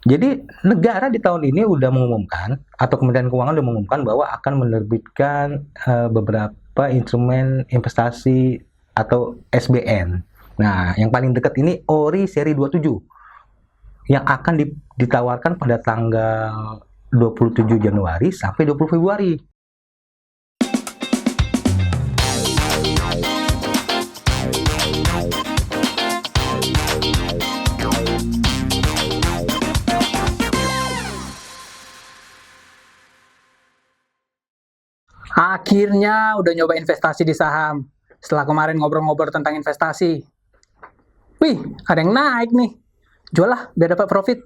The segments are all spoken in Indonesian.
Jadi negara di tahun ini udah mengumumkan atau Kementerian Keuangan udah mengumumkan bahwa akan menerbitkan beberapa instrumen investasi atau SBN. Nah, yang paling dekat ini ORI seri 27 yang akan ditawarkan pada tanggal 27 Januari sampai 20 Februari. Akhirnya udah nyoba investasi di saham. Setelah kemarin ngobrol-ngobrol tentang investasi. Wih, ada yang naik nih. Jual lah, biar dapat profit.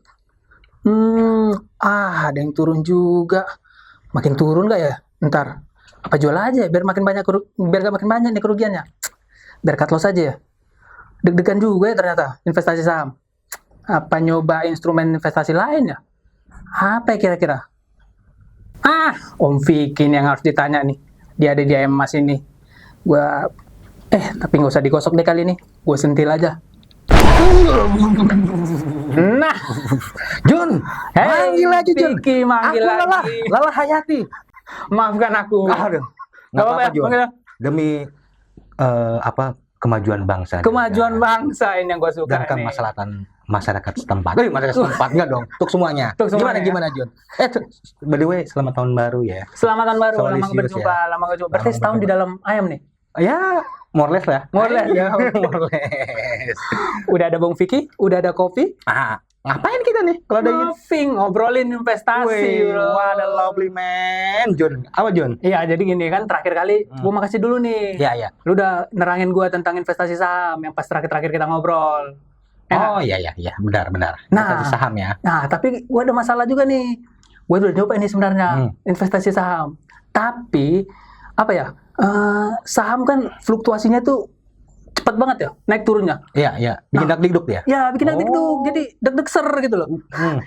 Ada yang turun juga. Makin turun gak ya? Ntar, apa jual aja biar makin banyak biar gak makin banyak nih kerugiannya. Biar cut loss aja ya. Deg-degan juga ya ternyata investasi saham. Apa nyoba instrumen investasi lain ya? Apa ya kira-kira? Om Vicky yang harus ditanya nih. Dia ada di Emas ini. Tapi nggak usah digosok deh kali ini. Gue sentil aja. Nah, Jun, manggil lagi Jun. Vicky manggil Aku lagi. Lelah Hayati. Maafkan aku. Aduh, nggak apa-apa Jun. Demi kemajuan bangsa. Kemajuan bangsa ini yang gue suka. Dan kemaslahatan masyarakat setempat. Masyarakat setempat enggak dong, untuk semuanya. Gimana Jun? By the way, selamat tahun baru ya. Selamat tahun baru, lama Solisius berjumpa, ya. lama berjumpa. Berarti setahun di dalam ayam nih. Ya, more or less lah. More or less. Ya, more or less. Udah ada Bung Vicky, udah ada kopi. Ngapain kita nih kalau ada ngobrolin investasi, bro. What a lovely man, Jun. Apa Jun? Iya, jadi gini kan terakhir kali gue makasih dulu nih. Iya. Lu udah nerangin gue tentang investasi saham yang pas terakhir kita ngobrol. Oh iya, benar. Investasi saham ya. Nah, tapi gue ada masalah juga nih. Gue udah coba ini sebenarnya investasi saham. Tapi saham kan fluktuasinya tuh cepat banget ya, naik turunnya. Iya. Bikin dak-dikduk ya? Ya, bikin dak-dikduk. Jadi deg-degser gitu loh.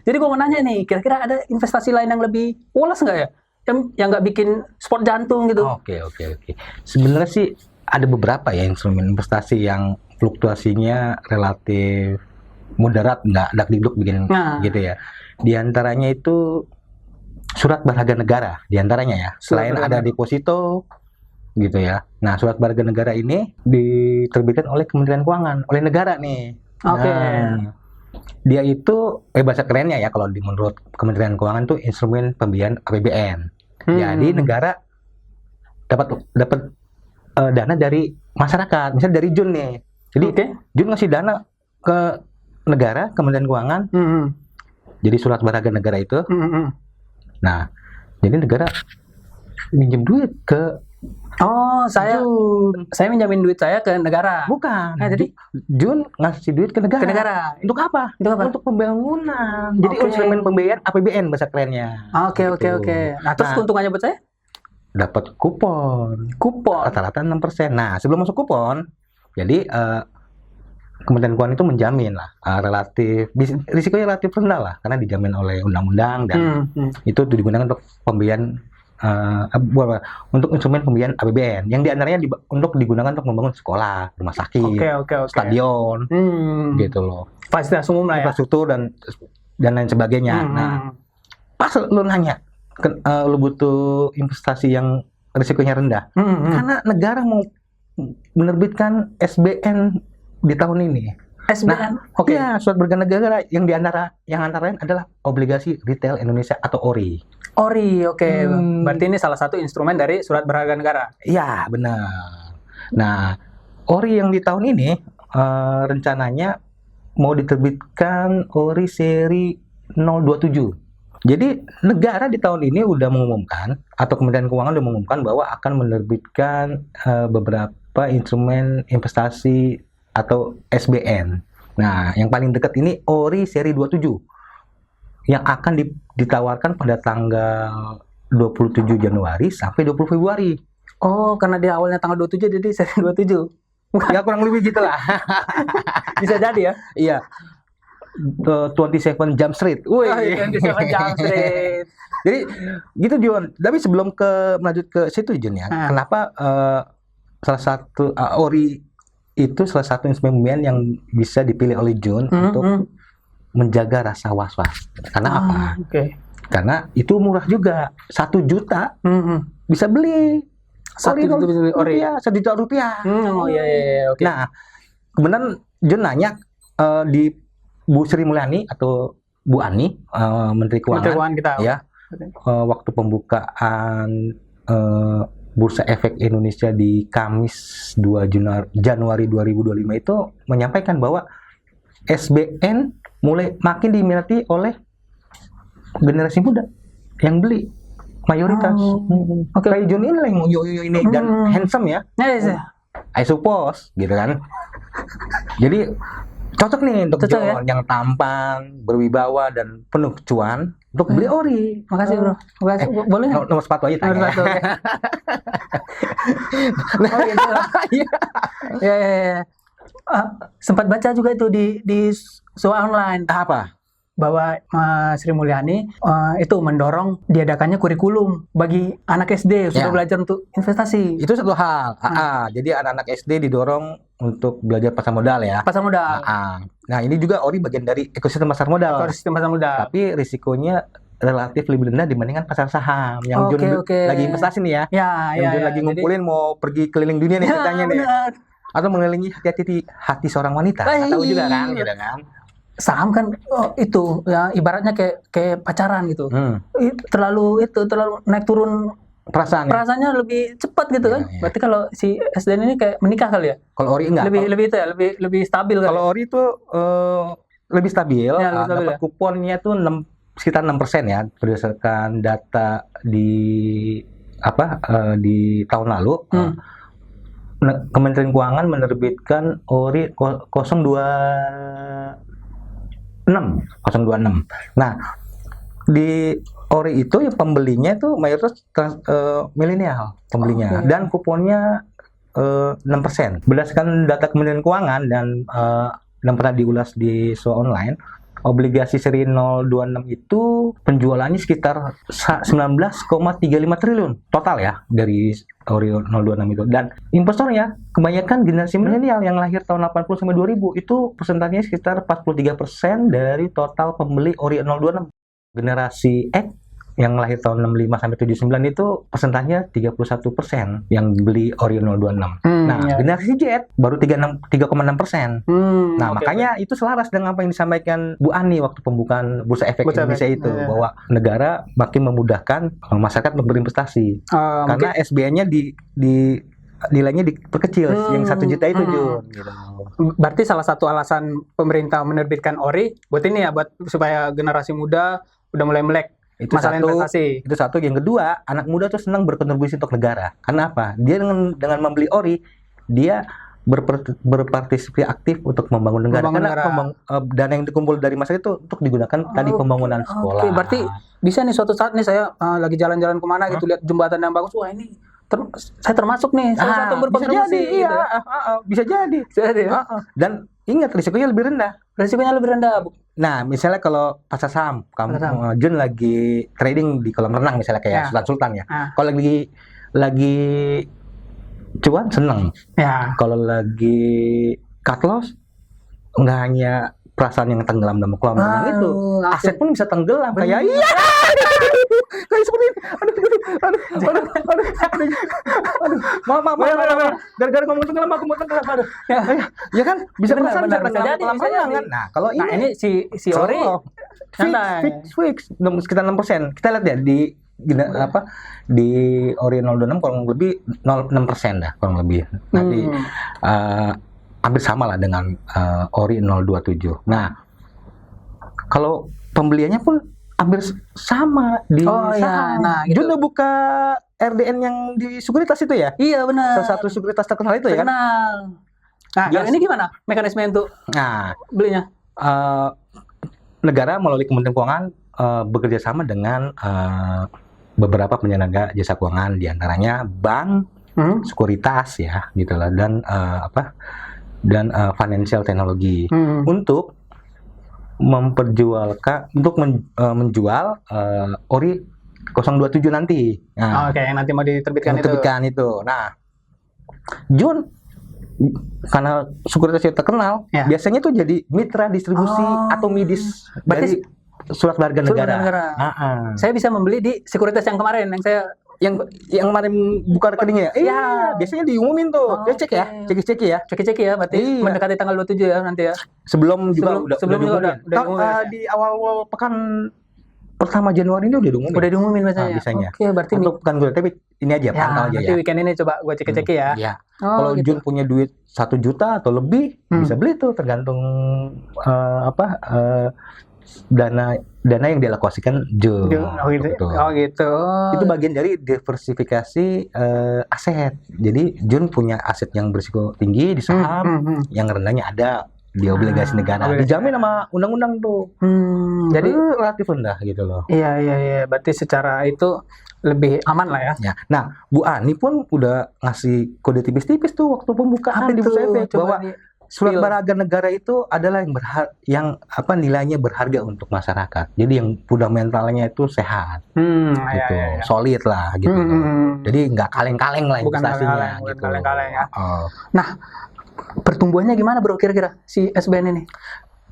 Jadi gue mau nanya nih, kira-kira ada investasi lain yang lebih woles nggak ya? Yang nggak bikin sport jantung gitu. Oke. Sebenarnya sih ada beberapa ya instrumen investasi yang fluktuasinya relatif moderat, nggak dak-dikduk bikin gitu ya. Di antaranya itu surat berharga negara, di antaranya ya. Selain ada deposito gitu ya. Nah, surat berharga negara ini diterbitkan oleh Kementerian Keuangan, oleh negara nih. Oke. Nah, dia itu bahasa kerennya ya kalau menurut Kementerian Keuangan tuh instrumen pembiayaan APBN. Jadi negara dapat dana dari masyarakat, misalnya dari Jun nih. Jadi Jun ngasih dana ke negara, Kementerian Keuangan. Jadi surat berharga negara itu. Nah, jadi negara minjem duit ke saya minjamin duit saya ke negara. Bukan. Nah, jadi Jun ngasih duit ke negara. Untuk apa? Untuk pembangunan. Jadi instrumen pembiayaan APBN bahasa kerennya. Oke. Nah, terus keuntungannya buat saya? Dapat kupon. Rata-rata 6%. Nah, sebelum masuk kupon, jadi Kementerian Keuangan itu menjamin lah risikonya relatif rendah lah karena dijamin oleh undang-undang dan itu digunakan untuk pembiayaan untuk instrumen pembiayaan APBN yang diantaranya untuk digunakan untuk membangun sekolah, rumah sakit, stadion, gitu loh. Fasilitas umum lah ya. Infrastruktur dan lain sebagainya. Nah, pas lu nanya, lu butuh investasi yang risikonya rendah, karena negara mau menerbitkan SBN di tahun ini. SBN. Ya, surat berharga negara yang antara lain adalah obligasi retail Indonesia atau ORI. Berarti ini salah satu instrumen dari surat berharga negara. Iya, benar. Nah, ORI yang di tahun ini rencananya mau diterbitkan ORI seri 027. Jadi negara di tahun ini udah mengumumkan atau Kementerian Keuangan udah mengumumkan bahwa akan menerbitkan beberapa instrumen investasi atau SBN. Nah, yang paling dekat ini ORI seri 27 yang akan ditawarkan pada tanggal 27 Januari sampai 20 Februari. Oh, karena dia awalnya tanggal 27 jadi seri 27. Ya kurang lebih gitu lah. Bisa jadi ya? Iya. 27 Jump Street. 27 Jump Street. Jadi gitu Jun. Tapi sebelum melanjut ke situ Jun ya. Kenapa salah satu ORI itu salah satu instrumen pembiayaan yang bisa dipilih oleh Jun untuk menjaga rasa was-was. Karena apa? Oke. Karena itu murah juga, 1 juta bisa beli Satu itu bisa beli ori. rupiah, 1 juta rupiah. Oh iya, oke. Nah, kemudian Jun nanya di Bu Sri Mulyani atau Bu Ani, Menteri Keuangan, Menteri Keuangan kita. ya, waktu pembukaan Bursa Efek Indonesia di Kamis 2 Januari 2025 itu menyampaikan bahwa SBN mulai makin diminati oleh generasi muda yang beli mayoritas. Oke. Kayak Jun ini lah yang ini dan handsome ya. Ya. I suppose gitu kan. Jadi cocok nih untuk Cocok, John yang tampan, berwibawa dan penuh cuan untuk beli ori. Makasih bro. Makasih. Boleh nggak? Nomor sepatu aja Nomor tanya. satu, oke. Oh gitu. Ya. Sempat baca juga itu di soal online Apa? bahwa Mas Sri Mulyani itu mendorong diadakannya kurikulum bagi anak SD sudah Ya. belajar untuk investasi. Itu satu hal. Jadi anak-anak SD didorong untuk belajar pasar modal ya. Pasar modal. Nah, ini juga ori bagian dari ekosistem pasar modal. Ekosistem pasar modal. Tapi risikonya relatif lebih rendah dibandingkan pasar saham yang Oke, Jun oke. lagi investasi nih ya. Yang Jun lagi ngumpulin mau pergi keliling dunia nih ceritanya nih. Benar. Atau mengelilingi hati seorang wanita. Nggak tahu juga kan, gitu kan. Saham kan itu ya ibaratnya kayak pacaran gitu. Terlalu naik turun Perasaan. perasaannya lebih cepat gitu kan. Ya. Berarti kalau si SDN ini kayak menikah kali ya. Kalau ori enggak. Lebih itu ya, lebih stabil kali. Kalau ori itu lebih stabil. Ya, lebih stabil dapat ya. kuponnya tuh sekitar 6% ya berdasarkan data di di tahun lalu. Kementerian Keuangan menerbitkan ori 026. Nah, di ori itu yang pembelinya itu mayoritas milenial pembelinya. Dan kuponnya 6%. Berdasarkan data Kementerian Keuangan dan pernah diulas di soal online, obligasi seri 026 itu penjualannya sekitar 19,35 triliun total ya dari ori 026 itu. Dan investornya kebanyakan generasi milenial yang lahir tahun 80 sampai 2000 itu persentasenya sekitar 43% dari total pembeli ori 026. Generasi X yang lahir tahun 65 sampai 79 itu persentasenya 31% yang beli ori 026. Generasi Z baru 3,6%. Nah, makanya itu selaras dengan apa yang disampaikan Bu Ani waktu pembukaan Bursa Efek Indonesia itu, bahwa negara makin memudahkan masyarakat untuk berinvestasi. Karena SBN-nya di nilainya diperkecil yang 1 juta itu Jun. Gitu. Berarti salah satu alasan pemerintah menerbitkan ori buat ini ya, buat supaya generasi muda udah mulai melek Itu masalah satu, investasi. Itu satu. Yang kedua, anak muda tuh senang berkontribusi untuk negara. Karena apa? Dia dengan membeli ori, dia berpartisipasi aktif untuk membangun negara. Karena dana yang dikumpul dari masyarakat itu untuk digunakan tadi pembangunan sekolah. Oke, berarti bisa nih suatu saat nih saya lagi jalan-jalan kemana gitu, lihat jembatan yang bagus, wah ini saya termasuk nih, salah satu berkontribusi. Bisa jadi. Dan ingat, risikonya lebih rendah. Nah, misalnya kalau pasar saham, kamu Jun lagi trading di kolam renang misalnya kayak Sultan ya. Kalau lagi cuan seneng. Kalau lagi cut loss, nggak hanya perasaan yang tenggelam dalam kolam renang itu, aset pun bisa tenggelam. Kayak kayak seperti maaf. Gara-gara ngomong tenggelam aku mau tenggelam. Ya kan bisa perasaan bisa tenggelam kolam renang kan. Nah, kalau ini si ori fix sekitar 6%. Kita lihat ya di ori 026 kurang lebih 0,6% dah kurang lebih. Nanti hampir sama lah dengan ori 027. Nah, kalau pembeliannya pun hampir sama di saham. Gitu. Jun udah buka RDN yang di sekuritas itu ya? Iya benar. Salah satu sekuritas terkenal itu ya kan? Nah, kalau ini gimana mekanisme untuk belinya? Negara melalui Kementerian Keuangan bekerja sama dengan beberapa penyelenggara jasa keuangan, diantaranya bank, sekuritas ya, gitulah, dan financial technology untuk menjual ori 027 nanti. Oke, yang nanti mau diterbitkan itu. Nah, Jun karena sekuritasnya terkenal, Ya. biasanya tuh jadi mitra distribusi Oh. atau midis Berarti dari surat berharga surat negara. berharga negara. Saya bisa membeli di sekuritas yang kemarin yang saya Yang kemarin buka rekeningnya, Ya. biasanya diumumin tuh. Oke. Cek ya, cek ya. ceki ya, berarti Iya. mendekati tanggal 27 ya nanti ya. Sebelum juga Sebelum juga diumumin. udah diumumin ya. Di awal pekan pertama Januari ini udah diumumin. Udah diumumin biasanya. Biasanya. Oke, berarti Atau bukan gue, tapi ini aja, ya, pantau aja nanti ya. weekend ini coba gue ceki ya. Iya. Oh, Kalau gitu. Jun punya duit 1 juta atau lebih, bisa beli tuh tergantung dana yang dialokasikan Jun. Oh gitu. Gitu. Oh gitu. Itu bagian dari diversifikasi aset. Jadi Jun punya aset yang berisiko tinggi di saham, yang rendahnya ada di obligasi negara. obligasi Dijamin sama undang-undang tuh. Jadi Jadi relatif rendah gitu loh. iya. Berarti secara itu lebih aman lah ya. Ya. Nah, Bu Ani pun udah ngasih kode tipis-tipis tuh waktu pembukaan di Bursa Efek bahwa surat berharga negara itu adalah yang nilainya berharga untuk masyarakat. Jadi yang fundamentalnya itu sehat, gitu, solid lah, gitu. Jadi nggak kaleng-kaleng lah Bukan investasinya, kaleng-kaleng, gitu. bukan kaleng-kaleng ya. Oh. Nah, pertumbuhannya gimana bro kira-kira si SBN ini?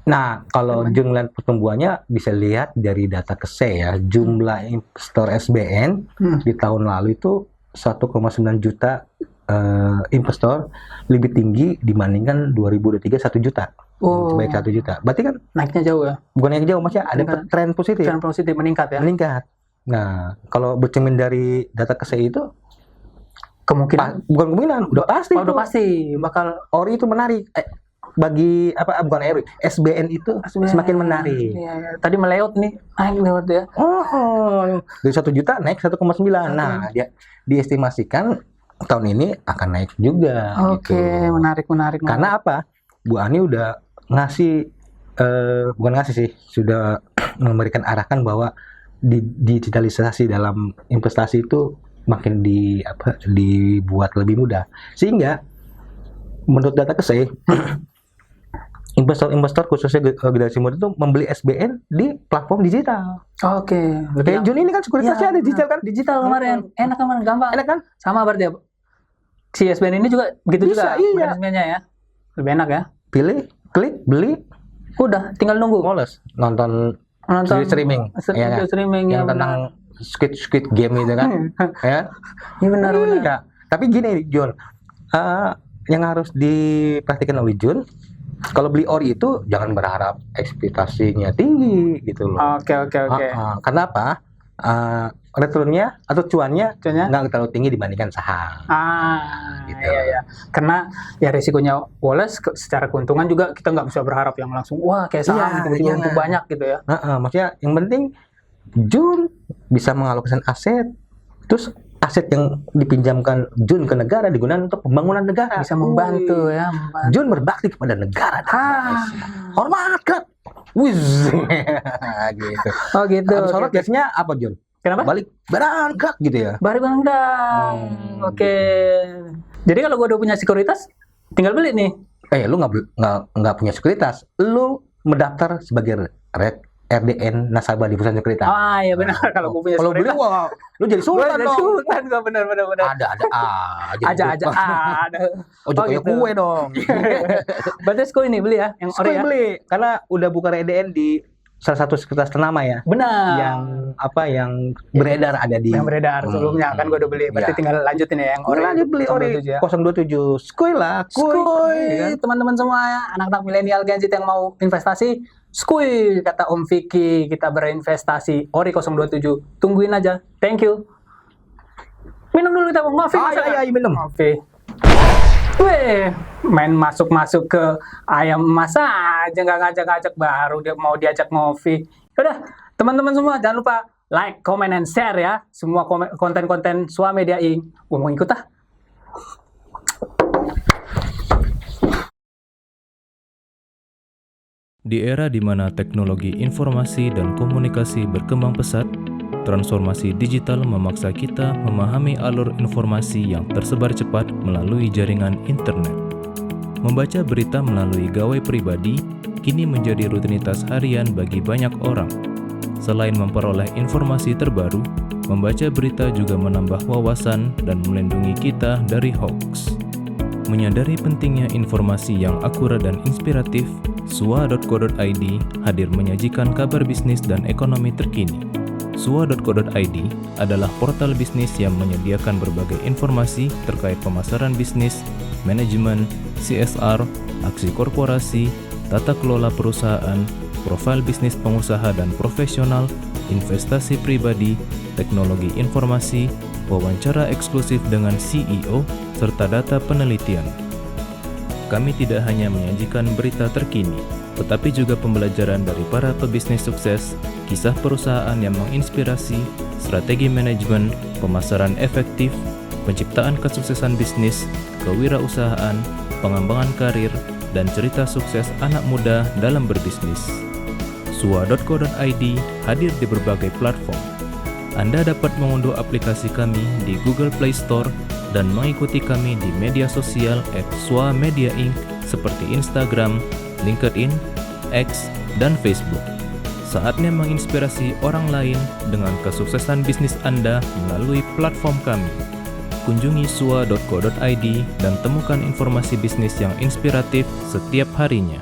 Nah, kalau Jun lihat pertumbuhannya bisa lihat dari data KSE ya. Jumlah investor SBN di tahun lalu itu 1,9 juta investor, lebih tinggi dibandingkan 2023 1 juta. Sebaik 1 juta. Berarti kan Naiknya jauh ya? bukan naik jauh, maksudnya ada tren positif. Tren positif meningkat ya? Meningkat. Nah, kalau bercermin dari data KSE itu Kemungkinan bukan kemungkinan, udah pasti. udah pasti bakal ORI itu menarik. Bagi bukan ORI, SBN itu semakin menarik. Iya. Tadi meleot nih, naik lewat ya. Dari 1 juta naik 1,9. Nah, dia diestimasikan tahun ini akan naik juga. Oke, gitu. menarik. Karena apa? Bu Ani udah ngasih, bukan ngasih sih, sudah memberikan arahan bahwa digitalisasi dalam investasi itu makin dibuat lebih mudah. Sehingga menurut data KSE, investor khususnya generasi muda itu membeli SBN di platform digital. Oke. Kayak Jun ini kan sekuritasnya ada digital kan? Digital kemarin. Enak kemarin, gampang. Enak kan? Sama berarti ya. Si SBN ini juga begitu Bisa, juga iya. mekanismenya ya. Lebih enak ya. Pilih, klik, beli, Udah, tinggal nunggu. moles nonton streaming, ya kan? Streaming yang ya, tentang Squid Game itu kan, ya. Iya benar. Iya. Tapi gini, Jun, yang harus diperhatikan oleh Jun, kalau beli ori itu jangan berharap ekspektasinya tinggi gitu loh. Oke. Karena apa? Returnnya atau cuannya Cuannya? nggak terlalu tinggi dibandingkan saham. Gitu. Iya. Karena ya risikonya Wallace secara keuntungan juga kita nggak bisa berharap yang langsung wah kayak saham tiba-tiba untung banyak gitu ya. Maksudnya yang penting Jun bisa mengalokasikan aset, terus aset yang dipinjamkan Jun ke negara digunakan untuk pembangunan negara. Bisa membantu ya. Jun berbakti kepada negara. Hormat kan? Wiz. Gitu. Oh gitu. Habis sholat biasanya apa Jun? Kenapa? Balik berangkat gitu ya. Balik Oke. Jadi kalau gue udah punya sekuritas, tinggal beli nih. Lu nggak punya sekuritas, lu mendaftar sebagai RDN nasabah di perusahaan sekuritas. Iya benar. Kalau gue punya Kalau beli sekuritas, lu jadi sultan dong. Sultan gue benar. Ada Aja. Oh, gitu. Kue dong. Berarti Sko ini beli ya, yang ori ya. Beli karena udah buka RDN di salah satu sekuritas ternama ya. Benar. Yang beredar ada di. Yang beredar sebelumnya kan gue udah beli. Berarti tinggal lanjutin ya yang ori. Lanjut beli ori 027. Skuy lah, kuy. Teman-teman semua ya, anak-anak milenial Gen Z yang mau investasi, skuy kata Om Vicky, kita berinvestasi ori 027. Tungguin aja. Thank you. Minum dulu kita, Ngopi. Iya, minum. Ngopi. Weh, main masuk ke ayam emas aja, nggak ngajak-ngajak, baru dia mau diajak ngopi. Udah, teman-teman semua jangan lupa like, comment, and share ya semua konten-konten Swamedia Inc. Gue mau ikut ah. Di era di mana teknologi informasi dan komunikasi berkembang pesat, transformasi digital memaksa kita memahami alur informasi yang tersebar cepat melalui jaringan internet. Membaca berita melalui gawai pribadi kini menjadi rutinitas harian bagi banyak orang. Selain memperoleh informasi terbaru, membaca berita juga menambah wawasan dan melindungi kita dari hoax. Menyadari pentingnya informasi yang akurat dan inspiratif, sua.co.id hadir menyajikan kabar bisnis dan ekonomi terkini. Sua.co.id adalah portal bisnis yang menyediakan berbagai informasi terkait pemasaran bisnis, manajemen, CSR, aksi korporasi, tata kelola perusahaan, profil bisnis pengusaha dan profesional, investasi pribadi, teknologi informasi, wawancara eksklusif dengan CEO, serta data penelitian. Kami tidak hanya menyajikan berita terkini, tetapi juga pembelajaran dari para pebisnis sukses, kisah perusahaan yang menginspirasi, strategi manajemen, pemasaran efektif, penciptaan kesuksesan bisnis, kewirausahaan, pengembangan karir, dan cerita sukses anak muda dalam berbisnis. Sua.co.id hadir di berbagai platform. Anda dapat mengunduh aplikasi kami di Google Play Store dan mengikuti kami di media sosial @sua-media inc seperti Instagram, LinkedIn, X, dan Facebook. Saatnya menginspirasi orang lain dengan kesuksesan bisnis Anda melalui platform kami. Kunjungi sua.co.id dan temukan informasi bisnis yang inspiratif setiap harinya.